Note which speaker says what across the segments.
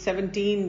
Speaker 1: 17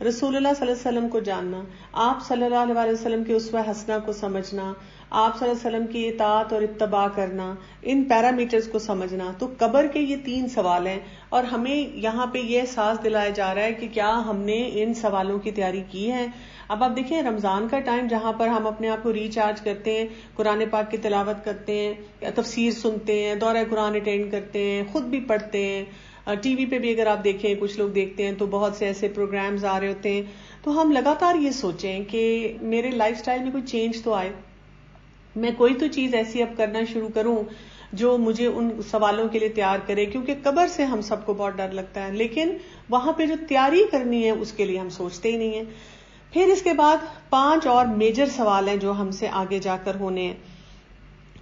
Speaker 1: رسول اللہ صلی اللہ علیہ وسلم کو جاننا، آپ صلی اللہ علیہ وسلم کے اسوہ حسنہ کو سمجھنا، آپ صلی اللہ علیہ وسلم کی اطاعت اور اتباع کرنا، ان پیرامیٹرز کو سمجھنا. تو قبر کے یہ 3 سوال ہیں، اور ہمیں یہاں پہ یہ احساس دلایا جا رہا ہے کہ کیا ہم نے ان سوالوں کی تیاری کی ہے. اب آپ دیکھیں رمضان کا ٹائم جہاں پر ہم اپنے آپ کو ریچارج کرتے ہیں، قرآن پاک کی تلاوت کرتے ہیں، تفسیر سنتے ہیں، دورہ قرآن اٹینڈ کرتے ہیں، خود بھی پڑھتے ہیں، ٹی وی پہ بھی اگر آپ دیکھیں کچھ لوگ دیکھتے ہیں تو بہت سے ایسے پروگرامز آ رہے ہوتے ہیں. تو ہم لگاتار یہ سوچیں کہ میرے لائف سٹائل میں کوئی چینج تو آئے، میں کوئی تو چیز ایسی اب کرنا شروع کروں جو مجھے ان سوالوں کے لیے تیار کرے، کیونکہ قبر سے ہم سب کو بہت ڈر لگتا ہے، لیکن وہاں پہ جو تیاری کرنی ہے اس کے لیے ہم سوچتے ہی نہیں ہیں. پھر اس کے بعد 5 اور میجر سوال ہیں جو ہم سے آگے جا کر ہونے ہیں،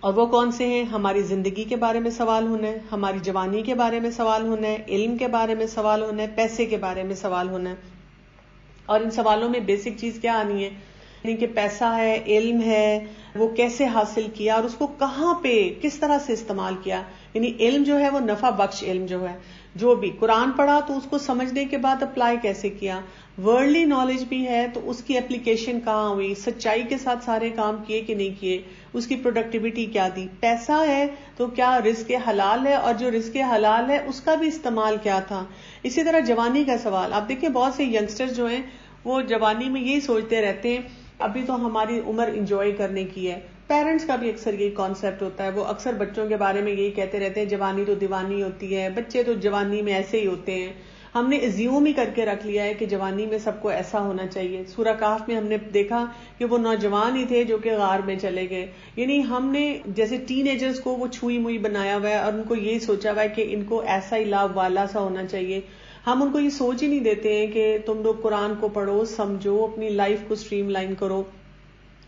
Speaker 1: اور وہ کون سے ہیں؟ ہماری زندگی کے بارے میں سوال ہونا ہے، ہماری جوانی کے بارے میں سوال ہونا ہے، علم کے بارے میں سوال ہونا ہے، پیسے کے بارے میں سوال ہونا ہے. اور ان سوالوں میں بیسک چیز کیا آنی ہے؟ یعنی کہ پیسہ ہے، علم ہے، وہ کیسے حاصل کیا اور اس کو کہاں پہ کس طرح سے استعمال کیا. یعنی علم جو ہے وہ نفع بخش علم جو ہے، جو بھی قرآن پڑھا تو اس کو سمجھنے کے بعد اپلائی کیسے کیا. ورلڈلی نالج بھی ہے تو اس کی اپلیکیشن کہاں ہوئی، سچائی کے ساتھ سارے کام کیے کہ نہیں کیے، اس کی پروڈکٹیوٹی کیا دی. پیسہ ہے تو کیا رزق حلال ہے، اور جو رزق حلال ہے اس کا بھی استعمال کیا تھا. اسی طرح جوانی کا سوال، آپ دیکھیں بہت سے ینگسٹر جو ہیں وہ جوانی میں یہی سوچتے رہتے ہیں ابھی تو ہماری عمر انجوائے کرنے کی ہے. پیرنٹس کا بھی اکثر یہی کانسیپٹ ہوتا ہے، وہ اکثر بچوں کے بارے میں یہی کہتے رہتے ہیں جوانی تو دیوانی ہوتی ہے، بچے تو جوانی میں ایسے ہی ہوتے ہیں. ہم نے ازیوم ہی کر کے رکھ لیا ہے کہ جوانی میں سب کو ایسا ہونا چاہیے. سورہ کہف میں ہم نے دیکھا کہ وہ نوجوان ہی تھے جو کہ غار میں چلے گئے. یعنی ہم نے جیسے ٹین ایجرز کو وہ چھوئی موئی بنایا ہوا ہے اور ان کو یہی سوچا ہوا ہے کہ ان کو ایسا ہی لا والا سا ہونا چاہیے. ہم ان کو یہ سوچ ہی نہیں دیتے ہیں کہ تم لوگ قرآن کو پڑھو، سمجھو، اپنی لائف کو سٹریم لائن کرو.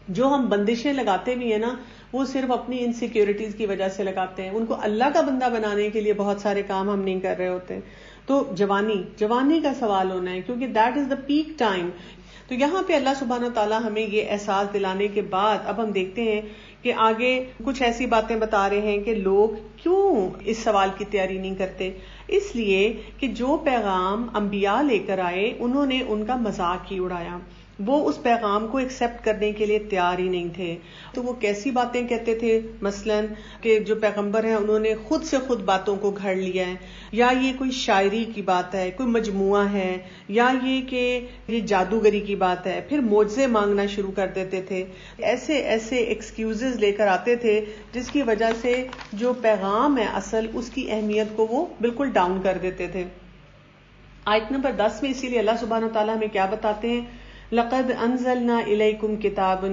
Speaker 1: جو ہم بندشیں لگاتے بھی ہیں نا وہ صرف اپنی انسیکیورٹیز کی وجہ سے لگاتے ہیں، ان کو اللہ کا بندہ بنانے کے لیے بہت سارے کام ہم نہیں کر رہے ہوتے. تو جوانی کا سوال ہونا ہے، کیونکہ that is the peak time. تو یہاں پہ اللہ سبحانہ و تعالیٰ ہمیں یہ احساس دلانے کے بعد اب ہم دیکھتے ہیں کہ آگے کچھ ایسی باتیں بتا رہے ہیں کہ لوگ کیوں اس سوال کی تیاری نہیں کرتے. اس لیے کہ جو پیغام انبیاء لے کر آئے انہوں نے ان کا مذاق ہی اڑایا، وہ اس پیغام کو ایکسپٹ کرنے کے لیے تیار ہی نہیں تھے. تو وہ کیسی باتیں کہتے تھے؟ مثلاً کہ جو پیغمبر ہیں انہوں نے خود سے خود باتوں کو گھڑ لیا ہے، یا یہ کوئی شاعری کی بات ہے، کوئی مجموعہ ہے، یا یہ کہ یہ جادوگری کی بات ہے. پھر معجزے مانگنا شروع کر دیتے تھے، ایسے ایکسکیوزز لے کر آتے تھے جس کی وجہ سے جو پیغام ہے اصل اس کی اہمیت کو وہ بالکل ڈاؤن کر دیتے تھے. آیت نمبر 10 میں اسی لیے اللہ سبحانہ و تعالیٰ ہمیں کیا بتاتے ہیں؟ لقد انزلنا الیکم کتابا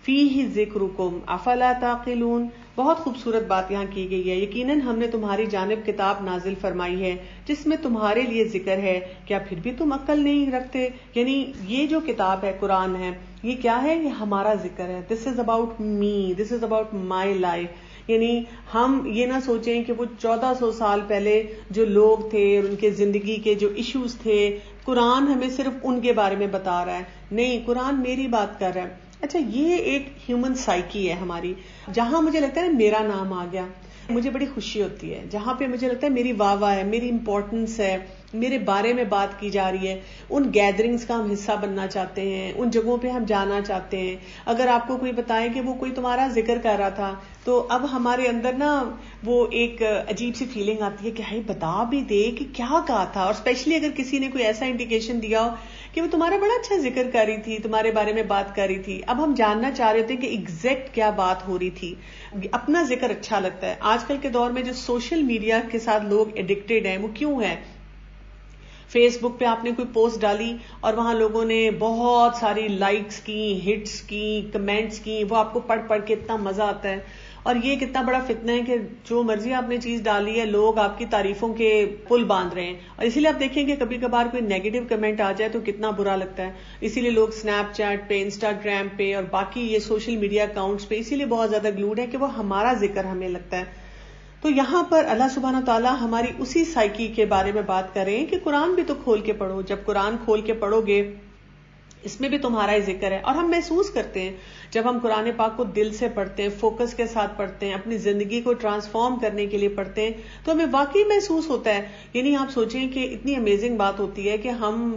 Speaker 1: فیہ ذکرکم افلا تعقلون. بہت خوبصورت بات یہاں کی گئی ہے، یقیناً ہم نے تمہاری جانب کتاب نازل فرمائی ہے جس میں تمہارے لیے ذکر ہے، کیا پھر بھی تم عقل نہیں رکھتے؟ یعنی یہ جو کتاب ہے، قرآن ہے، یہ کیا ہے؟ یہ ہمارا ذکر ہے. This is about me, this is about my life. یعنی ہم یہ نہ سوچیں کہ وہ 1400 سال پہلے جو لوگ تھے اور ان کے زندگی کے جو ایشوز تھے قرآن ہمیں صرف ان کے بارے میں بتا رہا ہے. نہیں، قرآن میری بات کر رہا ہے. اچھا، یہ ایک ہیومن سائیکی ہے ہماری، جہاں مجھے لگتا ہے میرا نام آ گیا مجھے بڑی خوشی ہوتی ہے، جہاں پہ مجھے لگتا ہے میری واہ واہ ہے، میری امپورٹنس ہے، میرے بارے میں بات کی جا رہی ہے. ان گیدرنگز کا ہم حصہ بننا چاہتے ہیں، ان جگہوں پہ ہم جانا چاہتے ہیں. اگر آپ کو کوئی بتائے کہ وہ کوئی تمہارا ذکر کر رہا تھا تو اب ہمارے اندر نا وہ ایک عجیب سی فیلنگ آتی ہے کہ ہائی بتا بھی دے کہ کیا کہا تھا. اور اسپیشلی اگر کسی نے کوئی ایسا انڈیکیشن دیا ہو کہ وہ تمہارا بڑا اچھا ذکر کر رہی تھی، تمہارے بارے میں بات کر رہی تھی. اب ہم جاننا چاہ رہے تھے کہ ایگزیکٹ کیا بات ہو رہی تھی. اپنا ذکر اچھا لگتا ہے. آج کل کے دور میں جو سوشل میڈیا کے ساتھ لوگ ایڈکٹڈ ہیں وہ کیوں ہے؟ فیس بک پہ آپ نے کوئی پوسٹ ڈالی اور وہاں لوگوں نے بہت ساری لائکس کی، ہٹس کی، کمنٹس کی، وہ آپ کو پڑھ پڑھ کے اتنا مزہ آتا ہے. اور یہ کتنا بڑا فتنہ ہے کہ جو مرضی آپ نے چیز ڈالی ہے لوگ آپ کی تعریفوں کے پل باندھ رہے ہیں. اور اسی لیے آپ دیکھیں کہ کبھی کبھار کوئی نیگیٹو کمنٹ آ جائے تو کتنا برا لگتا ہے. اسی لیے لوگ اسنیپ چیٹ پہ، انسٹاگرام پہ اور باقی یہ سوشل میڈیا اکاؤنٹس پہ اسی لیے بہت زیادہ گلوڈ ہے کہ وہ ہمارا ذکر ہمیں لگتا ہے. تو یہاں پر اللہ سبحانہ تعالیٰ ہماری اسی سائیکی کے بارے میں بات کر رہے ہیں کہ قرآن بھی تو کھول کے پڑھو. جب قرآن کھول کے پڑھو گے اس میں بھی تمہارا ہی ذکر ہے. اور ہم محسوس کرتے ہیں جب ہم قرآن پاک کو دل سے پڑھتے ہیں، فوکس کے ساتھ پڑھتے ہیں، اپنی زندگی کو ٹرانسفارم کرنے کے لیے پڑھتے ہیں، تو ہمیں واقعی محسوس ہوتا ہے. یعنی آپ سوچیں کہ اتنی امیزنگ بات ہوتی ہے کہ ہم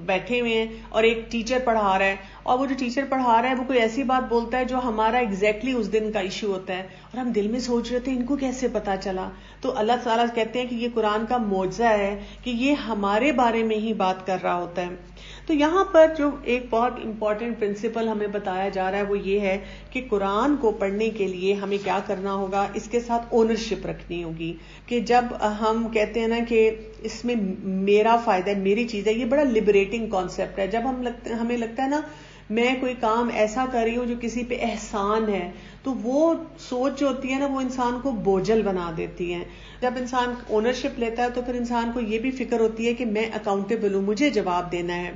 Speaker 1: بیٹھے ہوئے ہیں اور ایک ٹیچر پڑھا رہا ہے، اور وہ جو ٹیچر پڑھا رہا ہے وہ کوئی ایسی بات بولتا ہے جو ہمارا ایگزیکٹلی اس دن کا ایشو ہوتا ہے، اور ہم دل میں سوچ رہے تھے ان کو کیسے پتا چلا. تو اللہ تعالیٰ کہتے ہیں کہ یہ قرآن کا معجزہ ہے کہ یہ ہمارے بارے میں ہی بات کر رہا ہوتا ہے. تو یہاں پر جو ایک بہت امپورٹنٹ پرنسپل ہمیں بتایا جا رہا ہے وہ یہ ہے کہ قرآن کو پڑھنے کے لیے ہمیں کیا کرنا ہوگا، اس کے ساتھ اونرشپ رکھنی ہوگی. کہ جب ہم کہتے ہیں نا کہ اس میں میرا فائدہ ہے، میری چیز ہے، یہ بڑا لبریٹنگ کانسیپٹ ہے. جب ہمیں لگتا ہے نا میں کوئی کام ایسا کر رہی ہوں جو کسی پہ احسان ہے، تو وہ سوچ جو ہوتی ہے نا وہ انسان کو بوجھل بنا دیتی ہے. جب انسان اونرشپ لیتا ہے تو پھر انسان کو یہ بھی فکر ہوتی ہے کہ میں اکاؤنٹیبل ہوں، مجھے جواب دینا ہے.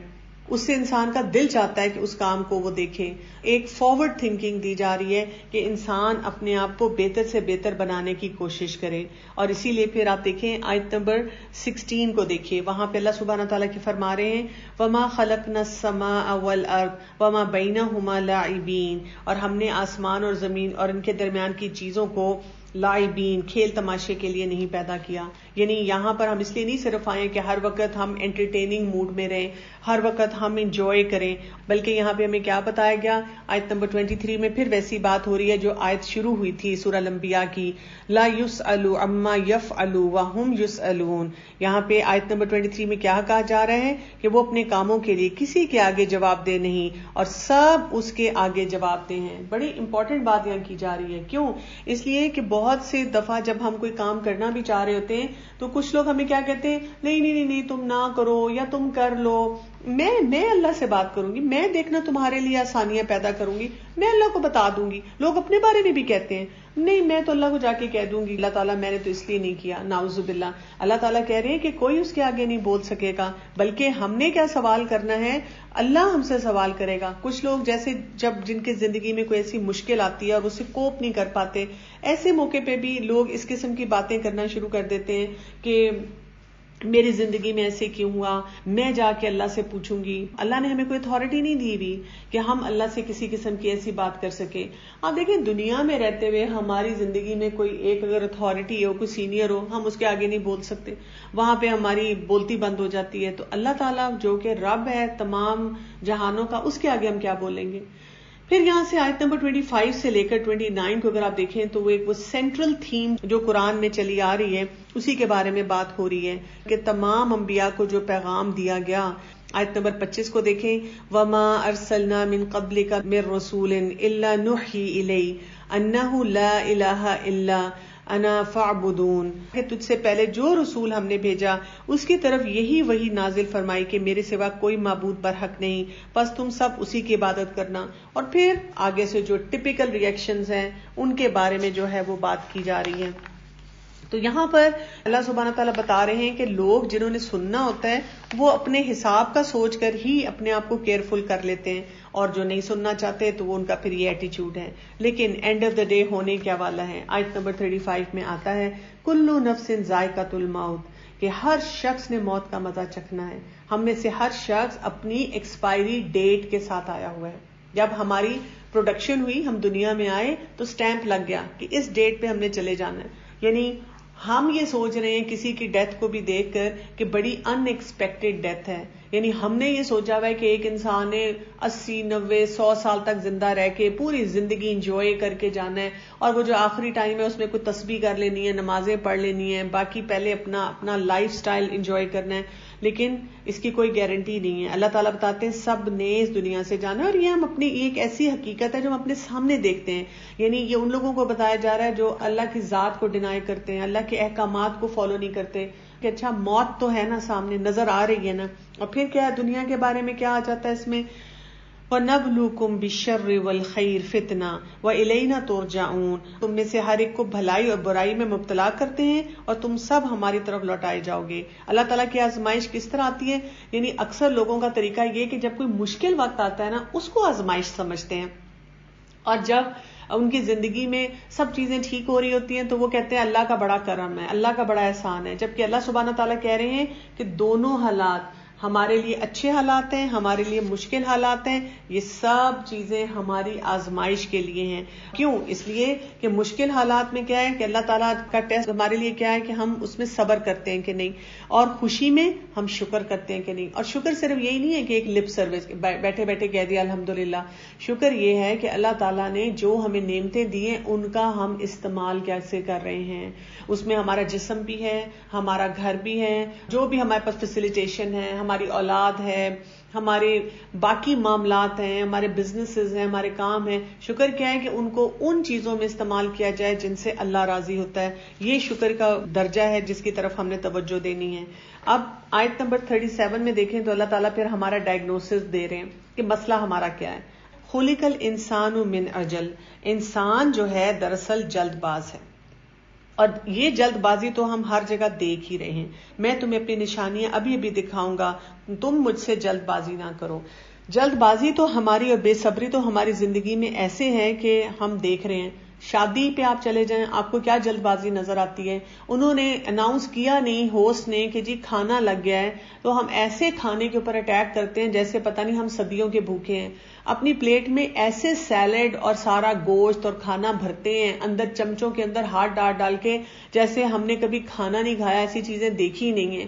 Speaker 1: اس سے انسان کا دل چاہتا ہے کہ اس کام کو وہ دیکھے. ایک فارورڈ تھنکنگ دی جا رہی ہے کہ انسان اپنے آپ کو بہتر سے بہتر بنانے کی کوشش کرے. اور اسی لیے پھر آپ دیکھیں آیت نمبر 16 کو دیکھیے، وہاں پہ اللہ سبحانہ تعالیٰ کی فرما رہے ہیں وَمَا خَلَقْنَا السَّمَاءَ وَالْأَرْضَ وَمَا بَيْنَهُمَا لَاعِبِينَ، اور ہم نے آسمان اور زمین اور ان کے درمیان کی چیزوں کو لائبین، کھیل تماشے کے لیے نہیں پیدا کیا. یعنی یہاں پر ہم اس لیے نہیں صرف آئے کہ ہر وقت ہم انٹرٹیننگ موڈ میں رہیں، ہر وقت ہم انجوائے کریں، بلکہ یہاں پہ ہمیں کیا بتایا گیا آیت نمبر 23 میں، پھر ویسی بات ہو رہی ہے جو آیت شروع ہوئی تھی سورہ الانبیاء کی، لا یسأل عما یفعل وہم یسألون. یہاں پہ آیت نمبر 23 میں کیا کہا جا رہا ہے کہ وہ اپنے کاموں کے لیے کسی کے آگے جواب دہ نہیں اور سب اس کے آگے جواب دہ ہیں. بڑی امپورٹنٹ بات یہاں کی جا رہی ہے. کیوں؟ اس لیے کہ بہت سے دفعہ جب ہم کوئی کام کرنا بھی چاہ رہے ہوتے ہیں تو کچھ لوگ ہمیں کیا کہتے ہیں، نہیں نہیں نہیں تم نہ کرو یا تم کر لو، میں اللہ سے بات کروں گی، میں دیکھنا تمہارے لیے آسانیاں پیدا کروں گی، میں اللہ کو بتا دوں گی. لوگ اپنے بارے میں بھی کہتے ہیں نہیں میں تو اللہ کو جا کے کہہ دوں گی، اللہ تعالیٰ میں نے تو اس لیے نہیں کیا. نعوذ باللہ. اللہ تعالیٰ کہہ رہے ہیں کہ کوئی اس کے آگے نہیں بول سکے گا، بلکہ ہم نے کیا سوال کرنا ہے، اللہ ہم سے سوال کرے گا. کچھ لوگ جیسے جن کی زندگی میں کوئی ایسی مشکل آتی ہے اور اسے کوپ نہیں کر پاتے، ایسے موقع پہ بھی لوگ اس قسم کی باتیں کرنا شروع کر دیتے ہیں کہ میری زندگی میں ایسے کیوں ہوا، میں جا کے اللہ سے پوچھوں گی. اللہ نے ہمیں کوئی اتھارٹی نہیں دی ہوئی کہ ہم اللہ سے کسی قسم کی ایسی بات کر سکیں. آپ دیکھیں دنیا میں رہتے ہوئے ہماری زندگی میں کوئی ایک اگر اتھارٹی ہو، کوئی سینئر ہو، ہم اس کے آگے نہیں بول سکتے، وہاں پہ ہماری بولتی بند ہو جاتی ہے. تو اللہ تعالیٰ جو کہ رب ہے تمام جہانوں کا، اس کے آگے ہم کیا بولیں گے. پھر یہاں سے آیت نمبر 25 سے لے کر 29 کو اگر آپ دیکھیں تو وہ سینٹرل تھیم جو قرآن میں چلی آ رہی ہے اسی کے بارے میں بات ہو رہی ہے کہ تمام انبیاء کو جو پیغام دیا گیا. آیت نمبر 25 کو دیکھیں وَمَا أَرْسَلْنَا مِن قَبْلِكَ مِن رَّسُولٍ إِلَّا نُوحِي إِلَيْهِ أَنَّهُ لَا إِلَٰهَ إِلَّا انا فاعبدون، کہ تجھ سے پہلے جو رسول ہم نے بھیجا اس کی طرف یہی وحی نازل فرمائی کہ میرے سوا کوئی معبود برحق نہیں، بس تم سب اسی کی عبادت کرنا. اور پھر آگے سے جو ٹپیکل ریئیکشنز ہیں ان کے بارے میں جو ہے وہ بات کی جا رہی ہے. تو یہاں پر اللہ سبحانہ تعالیٰ بتا رہے ہیں کہ لوگ جنہوں نے سننا ہوتا ہے وہ اپنے حساب کا سوچ کر ہی اپنے آپ کو کیئرفل کر لیتے ہیں، اور جو نہیں سننا چاہتے تو وہ ان کا پھر یہ ایٹیچیوڈ ہے. لیکن اینڈ آف دا ڈے ہونے کیا والا ہے. آیت نمبر 35 میں آتا ہے کلو نفس ذائقۃ الموت، کہ ہر شخص نے موت کا مزہ چکھنا ہے. ہم میں سے ہر شخص اپنی ایکسپائری ڈیٹ کے ساتھ آیا ہوا ہے. جب ہماری پروڈکشن ہوئی، ہم دنیا میں آئے تو سٹیمپ لگ گیا کہ اس ڈیٹ پہ ہم نے چلے جانا ہے. یعنی ہم یہ سوچ رہے ہیں کسی کی ڈیتھ کو بھی دیکھ کر کہ بڑی ان ایکسپیکٹڈ ڈیتھ ہے. یعنی ہم نے یہ سوچا ہوا ہے کہ ایک انسان نے 80 90 100 سال تک زندہ رہ کے پوری زندگی انجوائے کر کے جانا ہے، اور وہ جو آخری ٹائم ہے اس میں کوئی تسبیح کر لینی ہے، نمازیں پڑھ لینی ہے، باقی پہلے اپنا لائف سٹائل انجوائے کرنا ہے. لیکن اس کی کوئی گارنٹی نہیں ہے. اللہ تعالیٰ بتاتے ہیں سب نے اس دنیا سے جانا ہے، اور یہ ہم اپنی ایک ایسی حقیقت ہے جو ہم اپنے سامنے دیکھتے ہیں. یعنی یہ ان لوگوں کو بتایا جا رہا ہے جو اللہ کی ذات کو ڈینائی کرتے ہیں، اللہ کے احکامات کو فالو نہیں کرتے، کہ اچھا موت تو ہے نا سامنے نظر آ رہی ہے نا. اور پھر کیا ہے دنیا کے بارے میں کیا آ جاتا ہے اس میں، وَنَبْلُوكُمْ بِالشَّرِّ وَالْخَيْرِ فِتْنَةً وَإِلَيْنَا تُرْجَعُونَ، تم میں سے ہر ایک کو بھلائی اور برائی میں مبتلا کرتے ہیں اور تم سب ہماری طرف لوٹائے جاؤ گے. اللہ تعالیٰ کی آزمائش کس طرح آتی ہے؟ یعنی اکثر لوگوں کا طریقہ یہ کہ جب کوئی مشکل وقت آتا ہے نا اس کو آزمائش سمجھتے ہیں، اور جب ان کی زندگی میں سب چیزیں ٹھیک ہو رہی ہوتی ہیں تو وہ کہتے ہیں اللہ کا بڑا کرم ہے، اللہ کا بڑا احسان ہے. جبکہ اللہ سبحانہ تعالیٰ کہہ رہے ہیں کہ دونوں حالات ہمارے لیے اچھے حالات ہیں، ہمارے لیے مشکل حالات ہیں، یہ سب چیزیں ہماری آزمائش کے لیے ہیں. کیوں؟ اس لیے کہ مشکل حالات میں کیا ہے کہ اللہ تعالیٰ کا ٹیسٹ ہمارے لیے کیا ہے کہ ہم اس میں صبر کرتے ہیں کہ نہیں، اور خوشی میں ہم شکر کرتے ہیں کہ نہیں. اور شکر صرف یہی نہیں ہے کہ ایک لپ سروس بیٹھے بیٹھے کہہ دیا الحمدللہ. شکر یہ ہے کہ اللہ تعالیٰ نے جو ہمیں نعمتیں دی ہیں ان کا ہم استعمال کیسے کر رہے ہیں. اس میں ہمارا جسم بھی ہے، ہمارا گھر بھی ہے، جو بھی ہمارے پاس فیسیلیٹیشن ہے، ہماری اولاد ہے، ہمارے باقی معاملات ہیں، ہمارے بزنسز ہیں، ہمارے کام ہیں. شکر کیا ہے کہ ان کو ان چیزوں میں استعمال کیا جائے جن سے اللہ راضی ہوتا ہے. یہ شکر کا درجہ ہے جس کی طرف ہم نے توجہ دینی ہے. اب آیت نمبر 37 میں دیکھیں تو اللہ تعالیٰ پھر ہمارا ڈائگنوسس دے رہے ہیں کہ مسئلہ ہمارا کیا ہے. خلق الانسان من عجل، انسان جو ہے دراصل جلد باز ہے، اور یہ جلد بازی تو ہم ہر جگہ دیکھ ہی رہے ہیں. میں تمہیں اپنی نشانیاں ابھی ابھی دکھاؤں گا، تم مجھ سے جلد بازی نہ کرو. جلد بازی تو ہماری اور بے صبری تو ہماری زندگی میں ایسے ہیں کہ ہم دیکھ رہے ہیں. شادی پہ آپ چلے جائیں، آپ کو کیا جلد بازی نظر آتی ہے. انہوں نے اناؤنس کیا نہیں ہوسٹ نے کہ جی کھانا لگ گیا ہے، تو ہم ایسے کھانے کے اوپر اٹیک کرتے ہیں جیسے پتہ نہیں ہم صدیوں کے بھوکے ہیں. اپنی پلیٹ میں ایسے سیلڈ اور سارا گوشت اور کھانا بھرتے ہیں، اندر چمچوں کے اندر ہاتھ ڈال کے جیسے ہم نے کبھی کھانا نہیں کھایا، ایسی چیزیں دیکھی نہیں ہیں.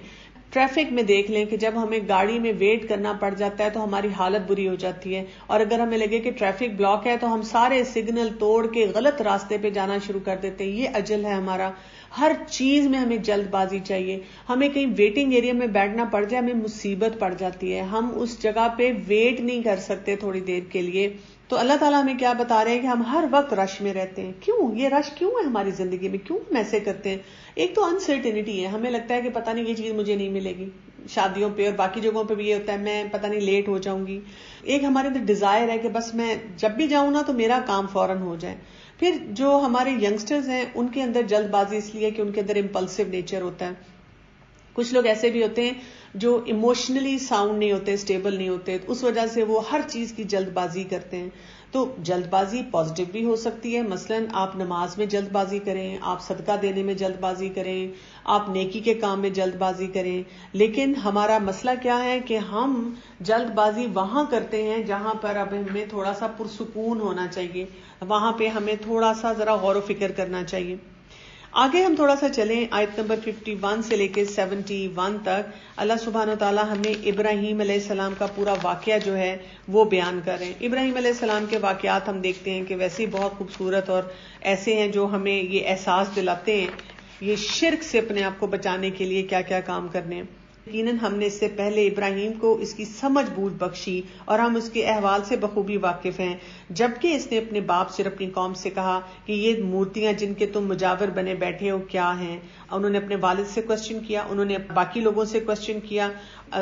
Speaker 1: ٹریفک میں دیکھ لیں کہ جب ہمیں گاڑی میں ویٹ کرنا پڑ جاتا ہے تو ہماری حالت بری ہو جاتی ہے، اور اگر ہمیں لگے کہ ٹریفک بلاک ہے تو ہم سارے سگنل توڑ کے غلط راستے پہ جانا شروع کر دیتے ہیں. یہ اجل ہے ہمارا. ہر چیز میں ہمیں جلد بازی چاہیے. ہمیں کہیں ویٹنگ ایریا میں بیٹھنا پڑ جائے ہمیں مصیبت پڑ جاتی ہے، ہم اس جگہ پہ ویٹ نہیں کر سکتے تھوڑی دیر کے لیے. تو اللہ تعالیٰ ہمیں کیا بتا رہے ہیں کہ ہم ہر وقت رش میں رہتے ہیں. کیوں یہ رش کیوں ہے ہماری زندگی میں؟ کیوں ہم ایسے کرتے ہیں؟ ایک تو انسرٹینٹی ہے، ہمیں لگتا ہے کہ پتہ نہیں یہ چیز مجھے نہیں ملے گی. شادیوں پہ اور باقی جگہوں پہ بھی یہ ہوتا ہے میں پتہ نہیں لیٹ ہو جاؤں گی. ایک ہمارے اندر ڈیزائر ہے کہ بس میں جب بھی جاؤں نا تو میرا کام فوراً ہو جائے. پھر جو ہمارے ینگسٹرز ہیں ان کے اندر جلد بازی اس لیے کہ ان کے اندر امپلسو نیچر ہوتا ہے. کچھ لوگ ایسے بھی ہوتے ہیں جو ایموشنلی ساؤنڈ نہیں ہوتے، اسٹیبل نہیں ہوتے، اس وجہ سے وہ ہر چیز کی جلد بازی کرتے ہیں. تو جلد بازی پازیٹیو بھی ہو سکتی ہے. مثلاً آپ نماز میں جلد بازی کریں، آپ صدقہ دینے میں جلد بازی کریں، آپ نیکی کے کام میں جلد بازی کریں. لیکن ہمارا مسئلہ کیا ہے کہ ہم جلد بازی وہاں کرتے ہیں جہاں پر اب ہمیں تھوڑا سا پرسکون ہونا چاہیے، وہاں پہ ہمیں تھوڑا سا ذرا غور و فکر کرنا چاہیے. آگے ہم تھوڑا سا چلیں، آیت نمبر 51 سے لے کے 71 تک اللہ سبحانہ و تعالیٰ ہمیں ابراہیم علیہ السلام کا پورا واقعہ جو ہے وہ بیان کر رہے ہیں. ابراہیم علیہ السلام کے واقعات ہم دیکھتے ہیں کہ ویسے ہی بہت خوبصورت اور ایسے ہیں جو ہمیں یہ احساس دلاتے ہیں یہ شرک سے اپنے آپ کو بچانے کے لیے کیا کیا کام کرنے ہیں. یقیناً ہم نے اس سے پہلے ابراہیم کو اس کی سمجھ بوجھ بخشی اور ہم اس کے احوال سے بخوبی واقف ہیں، جبکہ اس نے اپنے باپ سے اور اپنی قوم سے کہا کہ یہ مورتیاں جن کے تم مجاور بنے بیٹھے ہو کیا ہیں. انہوں نے اپنے والد سے کوشچن کیا، انہوں نے باقی لوگوں سے کوشچن کیا.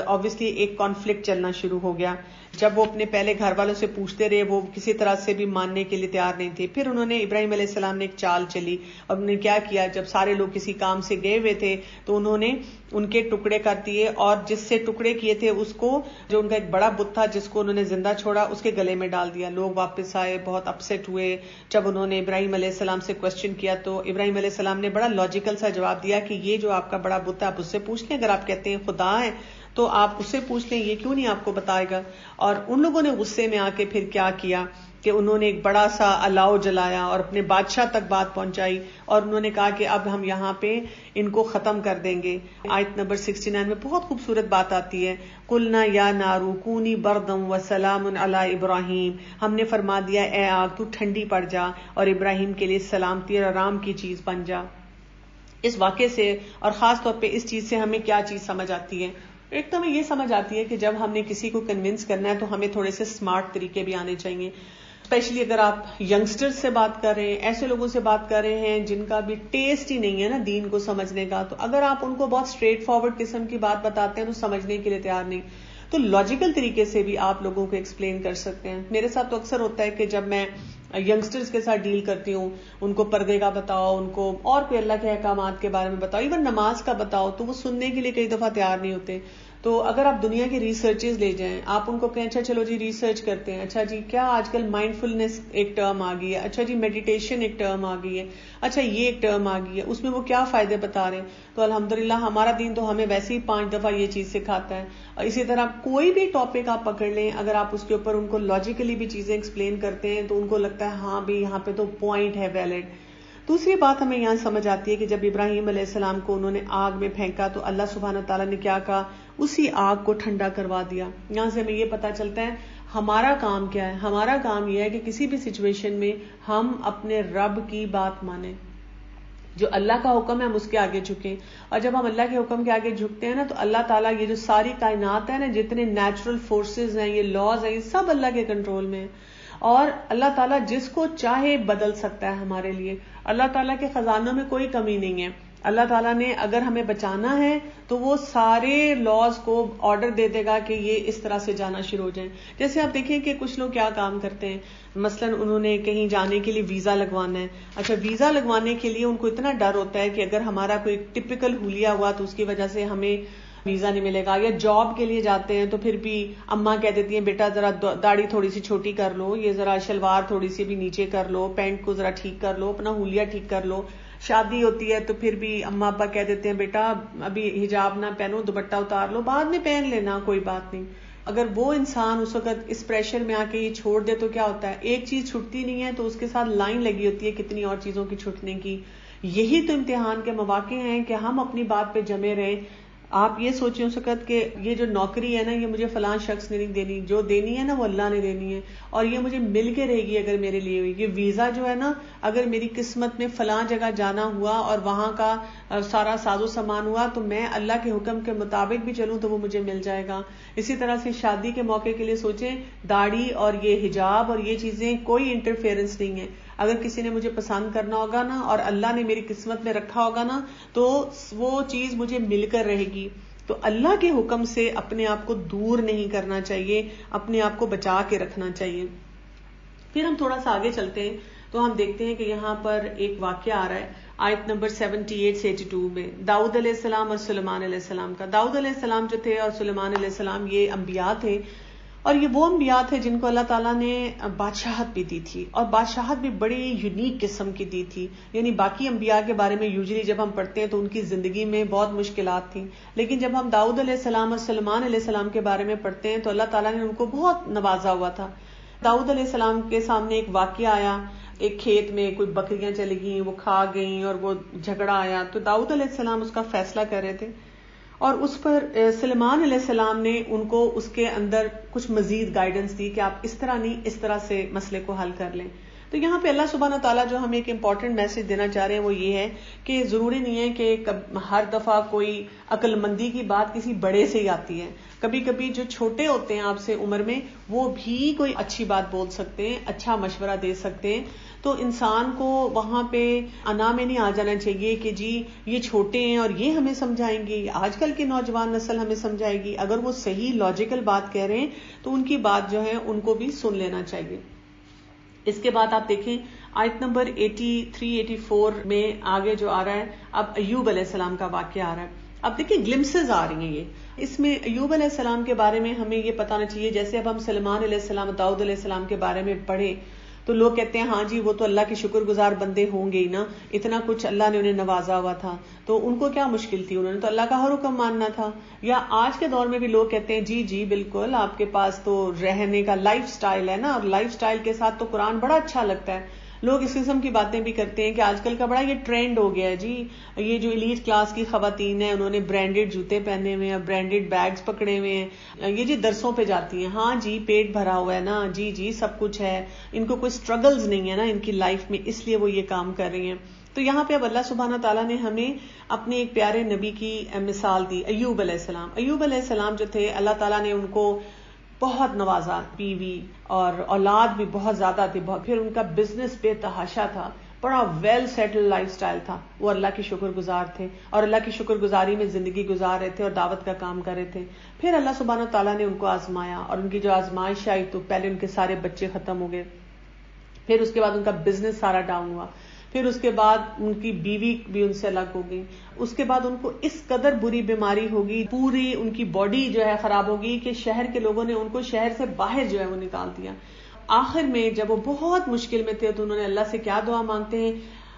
Speaker 1: obviously ایک کانفلکٹ چلنا شروع ہو گیا. جب وہ اپنے پہلے گھر والوں سے پوچھتے رہے وہ کسی طرح سے بھی ماننے کے لیے تیار نہیں تھے. پھر انہوں نے ابراہیم علیہ السلام نے ایک چال چلی اور انہوں نے کیا کیا، جب سارے لوگ کسی کام سے گئے ہوئے تھے تو انہوں نے ان کے ٹکڑے کر دیے، اور جس سے ٹکڑے کیے تھے اس کو، جو ان کا ایک بڑا بت تھا جس کو انہوں نے زندہ چھوڑا، اس کے گلے میں ڈال دیا. لوگ واپس آئے، بہت اپسیٹ ہوئے. جب انہوں نے ابراہیم علیہ السلام سے کوشچن کیا تو ابراہیم علیہ السلام نے بڑا لاجیکل سا جواب دیا کہ یہ جو آپ کا بڑا بت ہے آپ اس سے پوچھ لیں، اگر آپ کہتے ہیں خدا ہے تو آپ اس سے پوچھ لیں، یہ کیوں نہیں آپ کو بتائے گا. اور ان لوگوں نے غصے میں آ کے پھر کیا کیا کہ انہوں نے ایک بڑا سا الاؤ جلایا اور اپنے بادشاہ تک بات پہنچائی، اور انہوں نے کہا کہ اب ہم یہاں پہ ان کو ختم کر دیں گے. آیت نمبر 69 میں بہت خوبصورت بات آتی ہے، قلنا یا نارو کونی بردم وسلام علی ابراہیم. ہم نے فرما دیا اے آگ تو ٹھنڈی پڑ جا اور ابراہیم کے لیے سلامتی اور آرام کی چیز بن جا. اس واقعے سے اور خاص طور پہ اس چیز سے ہمیں کیا چیز سمجھ آتی ہے؟ ایک تو ہمیں یہ سمجھ آتی ہے کہ جب ہم نے کسی کو کنونس کرنا ہے تو ہمیں تھوڑے سے اسمارٹ طریقے بھی آنے چاہیے. اسپیشلی اگر آپ ینگسٹر سے بات کر رہے ہیں، ایسے لوگوں سے بات کر رہے ہیں جن کا بھی ٹیسٹ ہی نہیں ہے نا دین کو سمجھنے کا، تو اگر آپ ان کو بہت اسٹریٹ فارورڈ قسم کی بات بتاتے ہیں تو سمجھنے کے لیے تیار نہیں. تو لاجیکل طریقے سے بھی آپ لوگوں کو ایکسپلین کر سکتے ہیں. میرے ساتھ تو اکثر ہوتا ہے کہ جب میں ینگسٹرز کے ساتھ ڈیل کرتی ہوں، ان کو پردے کا بتاؤ، ان کو اور کوئی اللہ کے احکامات کے بارے میں بتاؤ، ایون نماز کا بتاؤ، تو وہ سننے کے لیے کئی دفعہ تیار نہیں ہوتے. تو اگر آپ دنیا کی ریسرچز لے جائیں, آپ ان کو کہیں اچھا چلو جی ریسرچ کرتے ہیں, اچھا جی کیا آج کل مائنڈ فلنس ایک ٹرم آ گئی ہے, اچھا جی میڈیٹیشن ایک ٹرم آ گئی ہے, اچھا یہ ایک ٹرم آ گئی ہے, اس میں وہ کیا فائدے بتا رہے ہیں. تو الحمدللہ ہمارا دین تو ہمیں ویسے ہی 5 دفعہ یہ چیز سکھاتا ہے. اور اسی طرح کوئی بھی ٹاپک آپ پکڑ لیں, اگر آپ اس کے اوپر ان کو لاجیکلی بھی چیزیں ایکسپلین کرتے ہیں تو ان کو لگتا ہے ہاں بھی یہاں پہ تو پوائنٹ ہے ویلڈ. دوسری بات ہمیں یہاں سمجھ آتی ہے کہ جب ابراہیم علیہ السلام کو انہوں نے آگ میں پھینکا تو اللہ سبحانہ تعالیٰ نے کیا کہا, اسی آگ کو ٹھنڈا کروا دیا. یہاں سے ہمیں یہ پتا چلتا ہے ہمارا کام کیا ہے. ہمارا کام یہ ہے کہ کسی بھی سچویشن میں ہم اپنے رب کی بات مانیں, جو اللہ کا حکم ہے ہم اس کے آگے جھکیں. اور جب ہم اللہ کے حکم کے آگے جھکتے ہیں نا تو اللہ تعالیٰ یہ جو ساری کائنات ہے نا, جتنے نیچرل فورسز ہیں, یہ لاز ہیں, یہ سب اللہ کے کنٹرول میں ہیں. اور اللہ تعالیٰ جس کو چاہے بدل سکتا ہے ہمارے لیے. اللہ تعالیٰ کے خزانوں میں کوئی کمی نہیں ہے. اللہ تعالیٰ نے اگر ہمیں بچانا ہے تو وہ سارے لاز کو آرڈر دے دے گا کہ یہ اس طرح سے جانا شروع ہو جائیں. جیسے آپ دیکھیں کہ کچھ لوگ کیا کام کرتے ہیں, مثلا انہوں نے کہیں جانے کے لیے ویزا لگوانا ہے. اچھا ویزا لگوانے کے لیے ان کو اتنا ڈر ہوتا ہے کہ اگر ہمارا کوئی ٹپیکل ہولیا ہوا تو اس کی وجہ سے ہمیں ویزا نہیں ملے گا. یا جاب کے لیے جاتے ہیں تو پھر بھی اماں کہہ دیتی ہیں بیٹا ذرا داڑھی تھوڑی سی چھوٹی کر لو, یہ ذرا شلوار تھوڑی سی بھی نیچے کر لو, پینٹ کو ذرا ٹھیک کر لو, اپنا ہولیا ٹھیک کر لو. شادی ہوتی ہے تو پھر بھی اماں ابا کہہ دیتے ہیں بیٹا ابھی حجاب نہ پہنو, دوپٹہ اتار لو, بعد میں پہن لینا, کوئی بات نہیں. اگر وہ انسان اس وقت اس پریشر میں آ کے یہ چھوڑ دے تو کیا ہوتا ہے, ایک چیز چھٹتی نہیں ہے تو اس کے ساتھ لائن لگی ہوتی ہے کتنی اور چیزوں کی چھٹنے کی. یہی تو امتحان کے مواقع ہیں کہ ہم اپنی بات پہ جمے رہیں. آپ یہ سوچیں اس وقت کہ یہ جو نوکری ہے نا یہ مجھے فلاں شخص نے نہیں دینی, جو دینی ہے نا وہ اللہ نے دینی ہے, اور یہ مجھے مل کے رہے گی اگر میرے لیے ہوئی. یہ ویزا جو ہے نا اگر میری قسمت میں فلاں جگہ جانا ہوا اور وہاں کا سارا ساز و سامان ہوا تو میں اللہ کے حکم کے مطابق بھی چلوں تو وہ مجھے مل جائے گا. اسی طرح سے شادی کے موقع کے لیے سوچیں, داڑھی اور یہ حجاب اور یہ چیزیں کوئی انٹرفیئرنس نہیں ہے. اگر کسی نے مجھے پسند کرنا ہوگا نا اور اللہ نے میری قسمت میں رکھا ہوگا نا تو وہ چیز مجھے مل کر رہے گی. تو اللہ کے حکم سے اپنے آپ کو دور نہیں کرنا چاہیے, اپنے آپ کو بچا کے رکھنا چاہیے. پھر ہم تھوڑا سا آگے چلتے ہیں تو ہم دیکھتے ہیں کہ یہاں پر ایک واقعہ آ رہا ہے آیت نمبر 78 سے 82 میں, داؤد علیہ السلام اور سلیمان علیہ السلام کا. داؤد علیہ السلام جو تھے اور سلیمان علیہ السلام یہ انبیاء تھے, اور یہ وہ انبیاء تھے جن کو اللہ تعالیٰ نے بادشاہت بھی دی تھی, اور بادشاہت بھی بڑی یونیک قسم کی دی تھی. یعنی باقی انبیاء کے بارے میں یوزلی جب ہم پڑھتے ہیں تو ان کی زندگی میں بہت مشکلات تھیں, لیکن جب ہم داؤد علیہ السلام اور سلیمان علیہ السلام کے بارے میں پڑھتے ہیں تو اللہ تعالیٰ نے ان کو بہت نوازا ہوا تھا. داؤد علیہ السلام کے سامنے ایک واقعہ آیا, ایک کھیت میں کوئی بکریاں چلی گئیں, وہ کھا گئیں اور وہ جھگڑا آیا, تو داؤد علیہ السلام اس کا فیصلہ کر رہے تھے, اور اس پر سلیمان علیہ السلام نے ان کو اس کے اندر کچھ مزید گائیڈنس دی کہ آپ اس طرح نہیں اس طرح سے مسئلے کو حل کر لیں. تو یہاں پہ اللہ سبحانہ تعالیٰ جو ہمیں ایک امپورٹنٹ میسج دینا چاہ رہے ہیں وہ یہ ہے کہ ضروری نہیں ہے کہ ہر دفعہ کوئی عقل مندی کی بات کسی بڑے سے ہی آتی ہے. کبھی کبھی جو چھوٹے ہوتے ہیں آپ سے عمر میں وہ بھی کوئی اچھی بات بول سکتے ہیں, اچھا مشورہ دے سکتے ہیں. تو انسان کو وہاں پہ انا میں نہیں آ جانا چاہیے کہ جی یہ چھوٹے ہیں اور یہ ہمیں سمجھائیں گے, آج کل کی نوجوان نسل ہمیں سمجھائے گی. اگر وہ صحیح لاجیکل بات کہہ رہے ہیں تو ان کی بات جو ہے ان کو بھی سن لینا چاہیے. اس کے بعد آپ دیکھیں آیت نمبر 83-84 میں آگے جو آ رہا ہے, اب ایوب علیہ السلام کا واقعہ آ رہا ہے. اب دیکھیں گلمسز آ رہی ہیں, اس میں ایوب علیہ السلام کے بارے میں ہمیں یہ بتانا چاہیے. جیسے اب ہم سلیمان علیہ السلام, داؤد علیہ السلام کے بارے میں پڑھے تو لوگ کہتے ہیں ہاں جی وہ تو اللہ کے شکر گزار بندے ہوں گے ہی نا, اتنا کچھ اللہ نے انہیں نوازا ہوا تھا تو ان کو کیا مشکل تھی, انہوں نے تو اللہ کا ہر حکم ماننا تھا. یا آج کے دور میں بھی لوگ کہتے ہیں جی جی بالکل آپ کے پاس تو رہنے کا لائف سٹائل ہے نا, اور لائف سٹائل کے ساتھ تو قرآن بڑا اچھا لگتا ہے. لوگ اس قسم کی باتیں بھی کرتے ہیں کہ آج کل کا بڑا یہ ٹرینڈ ہو گیا ہے جی, یہ جو ایلیٹ کلاس کی خواتین ہیں انہوں نے برانڈیڈ جوتے پہنے ہوئے ہیں, برانڈیڈ بیگز پکڑے ہوئے ہیں, یہ جی درسوں پہ جاتی ہیں, ہاں جی پیٹ بھرا ہوا ہے نا, جی جی سب کچھ ہے, ان کو کوئی سٹرگلز نہیں ہے نا ان کی لائف میں, اس لیے وہ یہ کام کر رہی ہیں. تو یہاں پہ اب اللہ سبحانہ تعالیٰ نے ہمیں اپنے ایک پیارے نبی کی مثال دی, ایوب علیہ السلام. ایوب علیہ السلام جو تھے اللہ تعالیٰ نے ان کو بہت نوازا, بیوی اور اولاد بھی بہت زیادہ تھی, پھر ان کا بزنس بے تحاشا تھا, بڑا ویل سیٹل لائف سٹائل تھا. وہ اللہ کے شکر گزار تھے اور اللہ کی شکر گزاری میں زندگی گزار رہے تھے اور دعوت کا کام کر رہے تھے. پھر اللہ سبحانہ تعالیٰ نے ان کو آزمایا, اور ان کی جو آزمائش آئی تو پہلے ان کے سارے بچے ختم ہو گئے, پھر اس کے بعد ان کا بزنس سارا ڈاؤن ہوا, پھر اس کے بعد ان کی بیوی بھی ان سے الگ ہو گئی، اس کے بعد ان کو اس قدر بری بیماری ہوگی، پوری ان کی باڈی جو ہے خراب ہوگی کہ شہر کے لوگوں نے ان کو شہر سے باہر جو ہے وہ نکال دیا. آخر میں جب وہ بہت مشکل میں تھے تو انہوں نے اللہ سے کیا دعا مانگتے ہیں،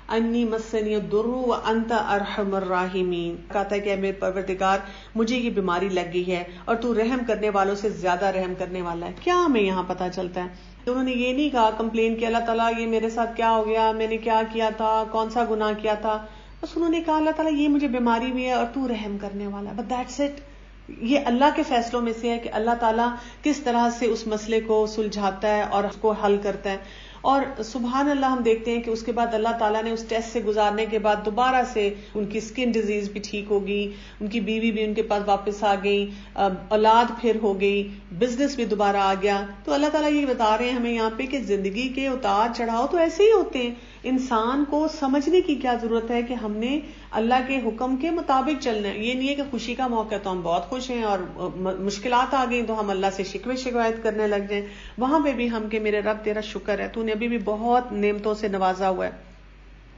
Speaker 1: انی مسنی الضر وانت ارحم الراحمین، کہتا ہے کہ اے میرے پروردگار مجھے یہ بیماری لگ گئی ہے اور تو رحم کرنے والوں سے زیادہ رحم کرنے والا ہے. کیا ہمیں یہاں پتہ چلتا ہے؟ انہوں نے یہ نہیں کہا کمپلین کہ اللہ تعالیٰ یہ میرے ساتھ کیا ہو گیا، میں نے کیا کیا تھا، کون سا گناہ کیا تھا. بس انہوں نے کہا اللہ تعالیٰ یہ مجھے بیماری بھی ہے اور تو رحم کرنے والا ہے. But that's it. یہ اللہ کے فیصلوں میں سے ہے کہ اللہ تعالیٰ کس طرح سے اس مسئلے کو سلجھاتا ہے اور اس کو حل کرتا ہے. اور سبحان اللہ ہم دیکھتے ہیں کہ اس کے بعد اللہ تعالیٰ نے اس ٹیسٹ سے گزارنے کے بعد دوبارہ سے ان کی اسکن ڈیزیز بھی ٹھیک ہو گئی، ان کی بیوی بھی ان کے پاس واپس آ گئی، اولاد پھر ہو گئی، بزنس بھی دوبارہ آ گیا. تو اللہ تعالیٰ یہ بتا رہے ہیں ہمیں یہاں پہ کہ زندگی کے اتار چڑھاؤ تو ایسے ہی ہوتے ہیں. انسان کو سمجھنے کی کیا ضرورت ہے کہ ہم نے اللہ کے حکم کے مطابق چلنا ہے. یہ نہیں ہے کہ خوشی کا موقع تو ہم بہت خوش ہیں اور مشکلات آ گئی تو ہم اللہ سے شکوے شکایت کرنے لگ جائیں. وہاں پہ بھی ہم کہ میرے رب تیرا شکر ہے، تو نے ابھی بھی بہت نعمتوں سے نوازا ہوا ہے.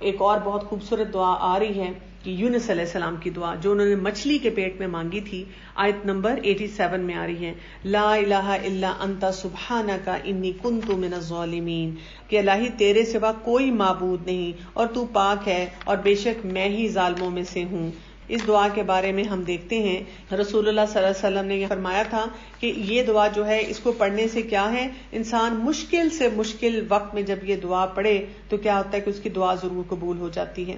Speaker 1: ایک اور بہت خوبصورت دعا آ رہی ہے کہ یونس علیہ السلام کی دعا جو انہوں نے مچھلی کے پیٹ میں مانگی تھی، آیت نمبر 87 میں آ رہی ہے، لا الہ الا انت سبحانک انی کنت من الظالمین، کہ الہی تیرے سوا کوئی معبود نہیں اور تو پاک ہے اور بے شک میں ہی ظالموں میں سے ہوں. اس دعا کے بارے میں ہم دیکھتے ہیں رسول اللہ صلی اللہ علیہ وسلم نے یہ فرمایا تھا کہ یہ دعا جو ہے اس کو پڑھنے سے کیا ہے، انسان مشکل سے مشکل وقت میں جب یہ دعا پڑھے تو کیا ہوتا ہے کہ اس کی دعا ضرور قبول ہو جاتی ہے.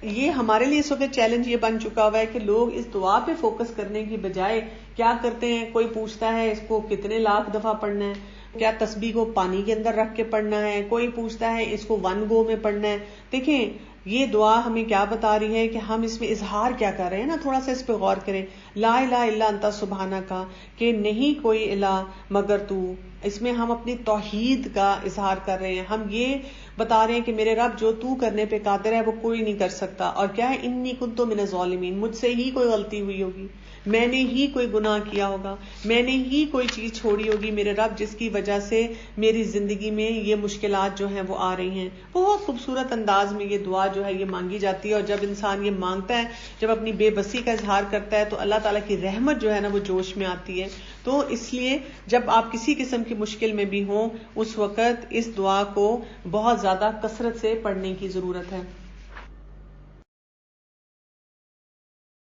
Speaker 1: یہ ہمارے لیے اس وقت چیلنج یہ بن چکا ہوا ہے کہ لوگ اس دعا پہ فوکس کرنے کی بجائے کیا کرتے ہیں، کوئی پوچھتا ہے اس کو کتنے لاکھ دفعہ پڑھنا ہے، کیا تسبیح کو پانی کے اندر رکھ کے پڑھنا ہے، کوئی پوچھتا ہے اس کو 1 گو میں پڑھنا ہے. دیکھیں یہ دعا ہمیں کیا بتا رہی ہے کہ ہم اس میں اظہار کیا کر رہے ہیں نا، تھوڑا سا اس پہ غور کریں. لا الہ الا انت سبحانک، کہ نہیں کوئی الہ مگر تو. اس میں ہم اپنی توحید کا اظہار کر رہے ہیں. ہم یہ بتا رہے ہیں کہ میرے رب جو تو کرنے پہ قادر ہے وہ کوئی نہیں کر سکتا. اور کیا ہے، انی کنت من الظالمین، مجھ سے ہی کوئی غلطی ہوئی ہوگی، میں نے ہی کوئی گناہ کیا ہوگا، میں نے ہی کوئی چیز چھوڑی ہوگی میرے رب جس کی وجہ سے میری زندگی میں یہ مشکلات جو ہیں وہ آ رہی ہیں. بہت خوبصورت انداز میں یہ دعا جو ہے یہ مانگی جاتی ہے. اور جب انسان یہ مانگتا ہے، جب اپنی بے بسی کا اظہار کرتا ہے تو اللہ تعالیٰ کی رحمت جو ہے نا وہ جوش میں آتی ہے. تو اس لیے جب آپ کسی قسم کی مشکل میں بھی ہوں اس وقت اس دعا کو بہت زیادہ کثرت سے پڑھنے کی ضرورت ہے.